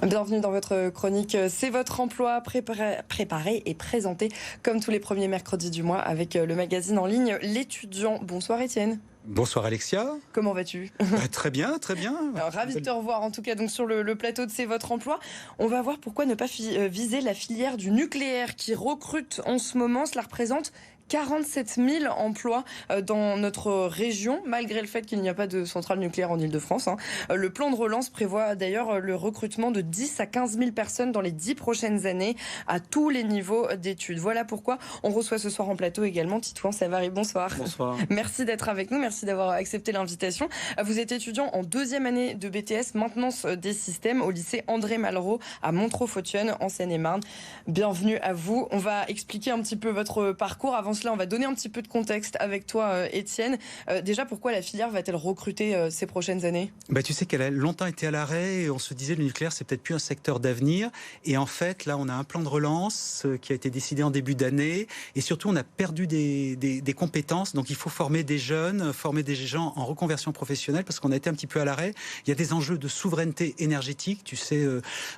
Bienvenue dans votre chronique C'est votre emploi, préparé et présenté comme tous les premiers mercredis du mois avec le magazine en ligne L'Étudiant. Bonsoir Étienne. Bonsoir Alexia. Comment vas-tu ? Très bien, très bien. Alors, ravi de te revoir en tout cas donc sur le plateau de C'est votre emploi. On va voir pourquoi ne pas viser la filière du nucléaire qui recrute en ce moment. Cela représente 47 000 emplois dans notre région, malgré le fait qu'il n'y a pas de centrale nucléaire en Île-de-France. Le plan de relance prévoit d'ailleurs le recrutement de 10 à 15 000 personnes dans les 10 prochaines années à tous les niveaux d'études. Voilà pourquoi on reçoit ce soir en plateau également Titouan Savary. Bonsoir. Bonsoir. Merci d'être avec nous, merci d'avoir accepté l'invitation. Vous êtes étudiant en deuxième année de BTS maintenance des systèmes au lycée André Malraux à Montreux-Fauthion en Seine-et-Marne. Bienvenue à vous. On va expliquer un petit peu votre parcours. Avant cela, on va donner un petit peu de contexte avec toi, Étienne. Déjà, pourquoi la filière va-t-elle recruter ces prochaines années ? Tu sais qu'elle a longtemps été à l'arrêt et on se disait le nucléaire, c'est peut-être plus un secteur d'avenir. Et en fait, là, on a un plan de relance qui a été décidé en début d'année. Et surtout, on a perdu des compétences. Donc, il faut former des jeunes, former des gens en reconversion professionnelle parce qu'on a été un petit peu à l'arrêt. Il y a des enjeux de souveraineté énergétique. Tu sais,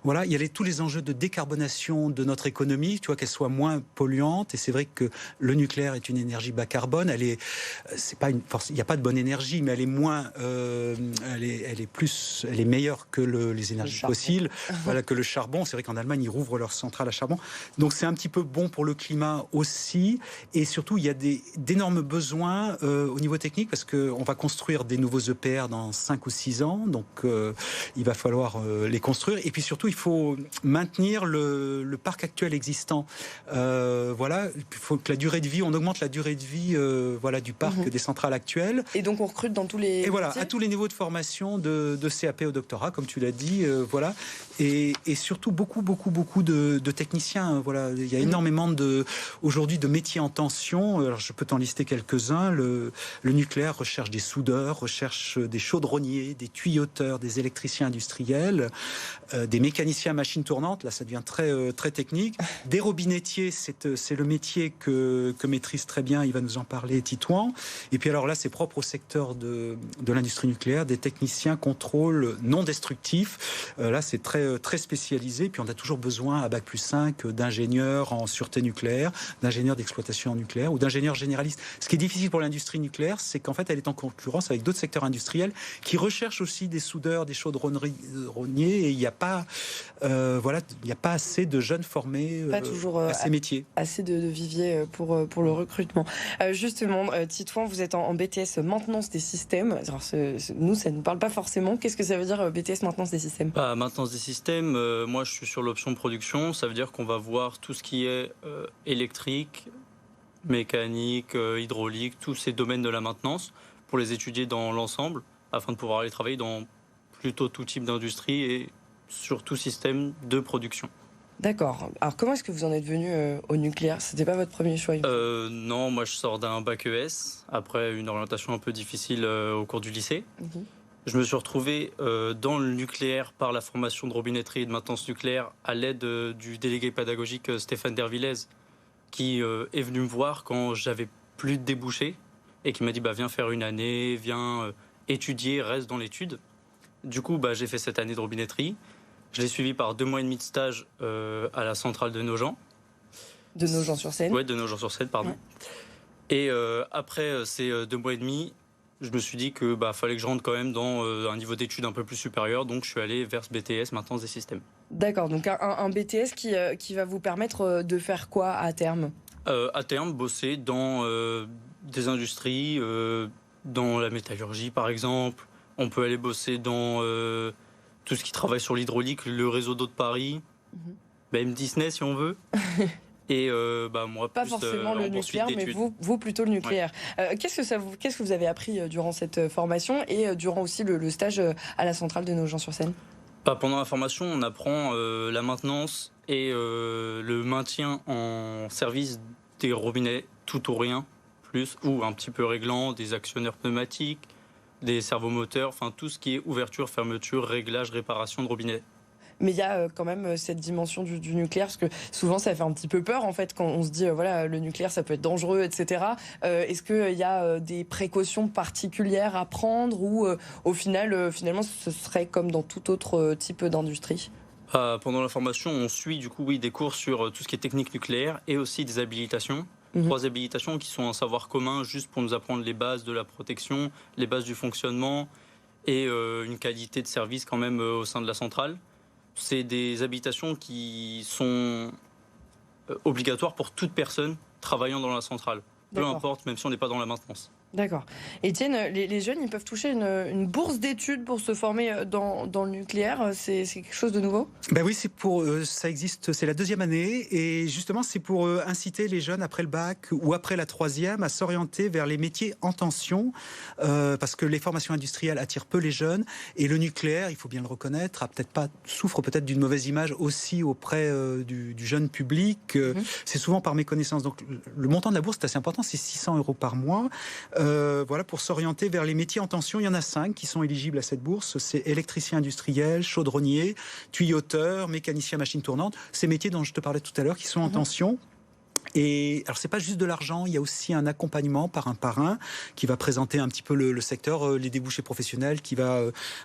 voilà, il y a tous les enjeux de décarbonation de notre économie. Tu vois, qu'elle soit moins polluante. Et c'est vrai que le nucléaire est une énergie bas carbone. Il n'y a pas de bonne énergie, mais elle est moins, elle est meilleure que les énergies fossiles, voilà, que le charbon. C'est vrai qu'en Allemagne, ils rouvrent leurs centrales à charbon. Donc c'est un petit peu bon pour le climat aussi. Et surtout, il y a d'énormes besoins au niveau technique parce qu'on va construire des nouveaux EPR dans 5 ou 6 ans. Donc il va falloir les construire. Et puis surtout, il faut maintenir le parc actuel existant. Voilà, il faut que la durée de vie, on augmente la durée de vie du parc des centrales actuelles. Et donc on recrute dans tous les... Et voilà, à tous les niveaux de formation, de CAP au doctorat, comme tu l'as dit, voilà. Et surtout beaucoup de techniciens. Voilà, il y a énormément aujourd'hui de métiers en tension. Alors je peux t'en lister quelques-uns. Le nucléaire recherche des soudeurs, recherche des chaudronniers, des tuyauteurs, des électriciens industriels, des mécaniciens à machines tournantes. Là, ça devient très technique. Des robinettiers, c'est le métier que maîtrise très bien, il va nous en parler, Titouan. Et puis alors là, c'est propre au secteur de l'industrie nucléaire, des techniciens contrôle non destructifs. Là, c'est très spécialisé. Puis on a toujours besoin, à Bac+5, d'ingénieurs en sûreté nucléaire, d'ingénieurs d'exploitation nucléaire ou d'ingénieurs généralistes. Ce qui est difficile pour l'industrie nucléaire, c'est qu'en fait, elle est en concurrence avec d'autres secteurs industriels qui recherchent aussi des soudeurs, des chaudronniers, et il n'y a pas assez de jeunes formés à ces métiers. Assez de viviers pour le recrutement. Justement, Titouan, vous êtes en BTS maintenance des systèmes. Alors, nous, ça ne nous parle pas forcément. Qu'est-ce que ça veut dire BTS maintenance des systèmes ? Maintenance des systèmes, moi je suis sur l'option production. Ça veut dire qu'on va voir tout ce qui est électrique, mécanique, hydraulique, tous ces domaines de la maintenance pour les étudier dans l'ensemble afin de pouvoir aller travailler dans plutôt tout type d'industrie et sur tout système de production. D'accord. Alors, comment est-ce que vous en êtes venu au nucléaire ? C'était pas votre premier choix ? Non, moi je sors d'un bac ES, après une orientation un peu difficile au cours du lycée. Je me suis retrouvé dans le nucléaire par la formation de robinetterie et de maintenance nucléaire à l'aide du délégué pédagogique Stéphane Dervillez, qui est venu me voir quand j'avais plus de débouchés et qui m'a dit viens faire une année, viens étudier, reste dans l'étude. Du coup, j'ai fait cette année de robinetterie. Je l'ai suivi par 2 mois et demi de stage à la centrale de Nogent. De Nogent-sur-Seine ? Oui, de Nogent-sur-Seine, pardon. Ouais. Et après ces 2 mois et demi, je me suis dit que fallait que je rentre quand même dans un niveau d'études un peu plus supérieur. Donc je suis allé vers ce BTS, maintenance des systèmes. D'accord, donc un BTS qui va vous permettre de faire quoi à terme ? À terme, bosser dans des industries, dans la métallurgie par exemple. On peut aller bosser dans... tout ce qui travaille sur l'hydraulique, le réseau d'eau de Paris, même Disney si on veut. Et moi, pas plus, forcément le nucléaire, mais vous plutôt le nucléaire. Ouais. Qu'est-ce que vous avez appris durant cette formation et durant aussi le stage à la centrale de Nogent-sur-Seine ? Pendant la formation, on apprend la maintenance et le maintien en service des robinets tout ou rien, plus ou un petit peu réglant, des actionneurs pneumatiques, des servomoteurs, enfin tout ce qui est ouverture, fermeture, réglage, réparation de robinet. Mais il y a quand même cette dimension du nucléaire, parce que souvent ça fait un petit peu peur en fait quand on se dit le nucléaire ça peut être dangereux, etc. Est-ce qu'il y a des précautions particulières à prendre ou au final finalement ce serait comme dans tout autre type d'industrie ? Pendant la formation, on suit du coup des cours sur tout ce qui est technique nucléaire et aussi des habilitations. 3 habilitations qui sont un savoir commun juste pour nous apprendre les bases de la protection, les bases du fonctionnement et une qualité de service quand même au sein de la centrale. C'est des habilitations qui sont obligatoires pour toute personne travaillant dans la centrale. Peu importe, même si on n'est pas dans la maintenance. D'accord. Étienne, les jeunes, ils peuvent toucher une bourse d'études pour se former dans le nucléaire. C'est quelque chose de nouveau ? Ben oui, ça existe, c'est la 2e année. Et justement, c'est pour inciter les jeunes après le bac ou après la 3e à s'orienter vers les métiers en tension. Parce que les formations industrielles attirent peu les jeunes. Et le nucléaire, il faut bien le reconnaître, souffre peut-être d'une mauvaise image aussi auprès du jeune public. C'est souvent par méconnaissance. Donc le montant de la bourse est assez important, c'est 600 € par mois. Voilà, pour s'orienter vers les métiers en tension. Il y en a 5 qui sont éligibles à cette bourse. C'est électricien industriel, chaudronnier, tuyauteur, mécanicien machine tournante. Ces métiers dont je te parlais tout à l'heure qui sont en tension. Et alors c'est pas juste de l'argent, il y a aussi un accompagnement par un parrain qui va présenter un petit peu le secteur, les débouchés professionnels, qui va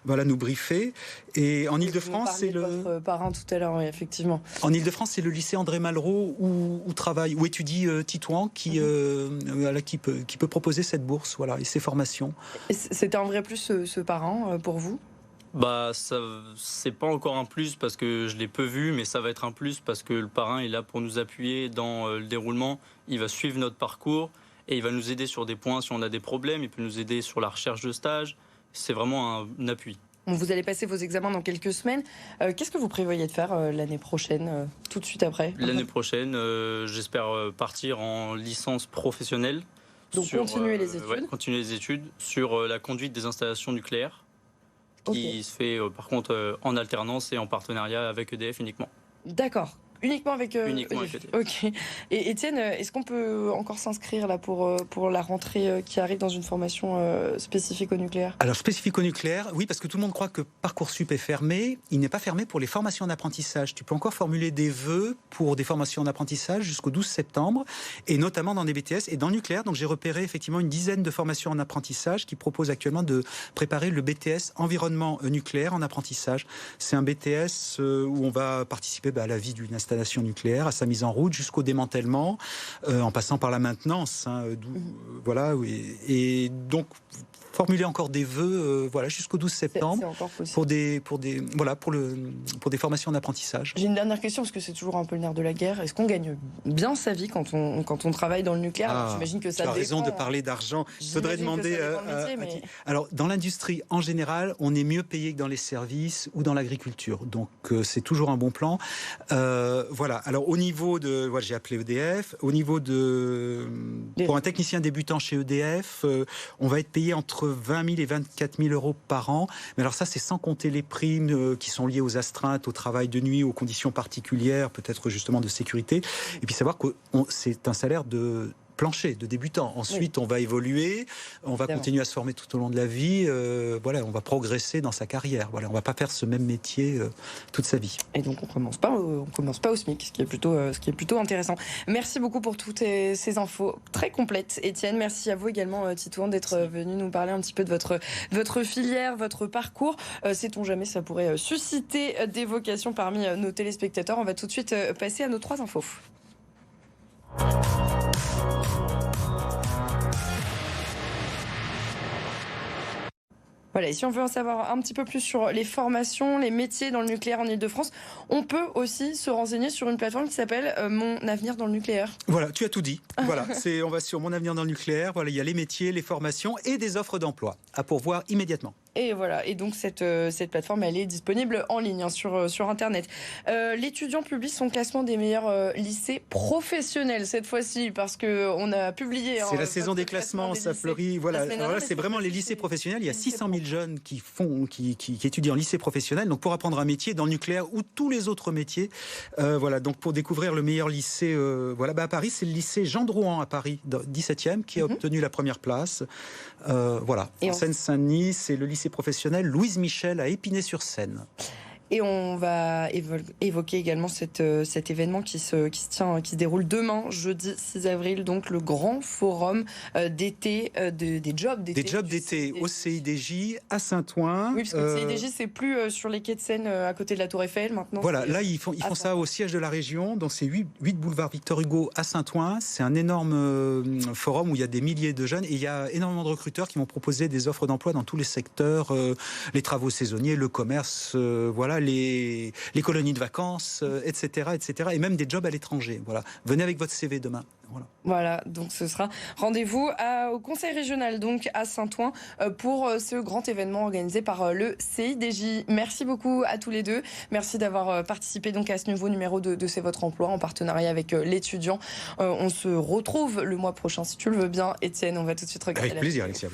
nous briefer. Et en Ile-de-France, c'est votre parrain tout à l'heure, oui, effectivement. En Ile-de-France, c'est le lycée André Malraux où étudie Titouan qui peut proposer cette bourse, voilà, et ces formations. C'était un vrai plus ce parrain pour vous ? Ça, c'est pas encore un plus parce que je l'ai peu vu, mais ça va être un plus parce que le parrain est là pour nous appuyer dans le déroulement. Il va suivre notre parcours et il va nous aider sur des points si on a des problèmes. Il peut nous aider sur la recherche de stage. C'est vraiment un appui. Vous allez passer vos examens dans quelques semaines. Qu'est-ce que vous prévoyez de faire l'année prochaine, tout de suite après ? L'année prochaine, j'espère partir en licence professionnelle. Donc continuer les études. Ouais, continuer les études sur la conduite des installations nucléaires. Qui se fait par contre en alternance et en partenariat avec EDF uniquement. D'accord. Uniquement avec Uniquement avec EDF. Ok. Et Étienne, est-ce qu'on peut encore s'inscrire là pour la rentrée qui arrive dans une formation spécifique au nucléaire ? Alors spécifique au nucléaire, oui, parce que tout le monde croit que Parcoursup est fermé. Il n'est pas fermé pour les formations d'apprentissage. Tu peux encore formuler des vœux pour des formations d'apprentissage jusqu'au 12 septembre, et notamment dans des BTS et dans le nucléaire. Donc j'ai repéré effectivement une dizaine de formations en apprentissage qui proposent actuellement de préparer le BTS environnement nucléaire en apprentissage. C'est un BTS où on va participer à la vie d'une installation nucléaire, à sa mise en route jusqu'au démantèlement, en passant par la maintenance. Voilà, oui. Et donc formuler encore des vœux jusqu'au 12 septembre pour des formations d'apprentissage. J'ai une dernière question parce que c'est toujours un peu le nerf de la guerre. Est-ce qu'on gagne bien sa vie quand on travaille dans le nucléaire ? Alors, j'imagine que ça dépend. Tu as raison de parler d'argent. Il faudrait demander. Alors dans l'industrie en général, on est mieux payé que dans les services ou dans l'agriculture. Donc c'est toujours un bon plan. Voilà. Alors au niveau de, j'ai appelé EDF. Au niveau pour un technicien débutant chez EDF, on va être payé entre 20 000 et 24 000 € par an. Mais alors ça, c'est sans compter les primes qui sont liées aux astreintes, au travail de nuit, aux conditions particulières, peut-être justement de sécurité. Et puis savoir que c'est un salaire de plancher, de débutant. Ensuite, on va évoluer, on va continuer à se former tout au long de la vie. On va progresser dans sa carrière. Voilà, on va pas faire ce même métier toute sa vie. Et donc on commence pas au SMIC, ce qui est plutôt intéressant. Merci beaucoup pour toutes ces infos très complètes, Étienne. Merci à vous également, Titouan, d'être venu nous parler un petit peu de votre filière, votre parcours. Sait-on jamais, ça pourrait susciter des vocations parmi nos téléspectateurs. On va tout de suite passer à nos 3 infos. Voilà, et si on veut en savoir un petit peu plus sur les formations, les métiers dans le nucléaire en Ile-de-France, on peut aussi se renseigner sur une plateforme qui s'appelle Mon Avenir dans le nucléaire. Voilà, tu as tout dit. Voilà, on va sur Mon Avenir dans le nucléaire. Voilà, il y a les métiers, les formations et des offres d'emploi à pourvoir immédiatement. Et voilà, et donc cette plateforme, elle est disponible en ligne sur Internet. L'étudiant publie son classement des meilleurs lycées professionnels cette fois-ci, parce qu'on a publié... C'est la saison des classements, ça fleurit. Voilà, alors là, c'est vraiment les lycées professionnels. Il y a 600 000 jeunes qui étudient en lycée professionnel, donc pour apprendre un métier dans le nucléaire ou tous les autres métiers. Voilà, donc pour découvrir le meilleur lycée, à Paris, c'est le lycée Jean Drouin à Paris, 17e, qui a obtenu la première place. Voilà, en Seine-Saint-Denis, c'est le lycée professionnel Louise Michel à Épinay-sur-Seine. Et on va évoquer également cet événement qui se déroule demain, jeudi 6 avril, donc le grand forum d'été, des jobs d'été. Des jobs d'été au CIDJ à Saint-Ouen. Oui, parce que le CIDJ, c'est plus sur les quais de Seine à côté de la Tour Eiffel maintenant. Voilà, là ils font ça au siège de la région, donc c'est 8 boulevard Victor Hugo à Saint-Ouen. C'est un énorme forum où il y a des milliers de jeunes et il y a énormément de recruteurs qui vont proposer des offres d'emploi dans tous les secteurs, les travaux saisonniers, le commerce, voilà, les colonies de vacances, etc., et même des jobs à l'étranger. Voilà, venez avec votre CV demain. Voilà, donc ce sera rendez-vous au Conseil régional donc à Saint-Ouen pour ce grand événement organisé par le CIDJ. Merci beaucoup à tous les deux. Merci d'avoir participé donc à ce nouveau numéro de C'est votre emploi en partenariat avec l'étudiant. On se retrouve le mois prochain si tu le veux bien, Étienne. On va tout de suite regarder. Avec plaisir, Alexia.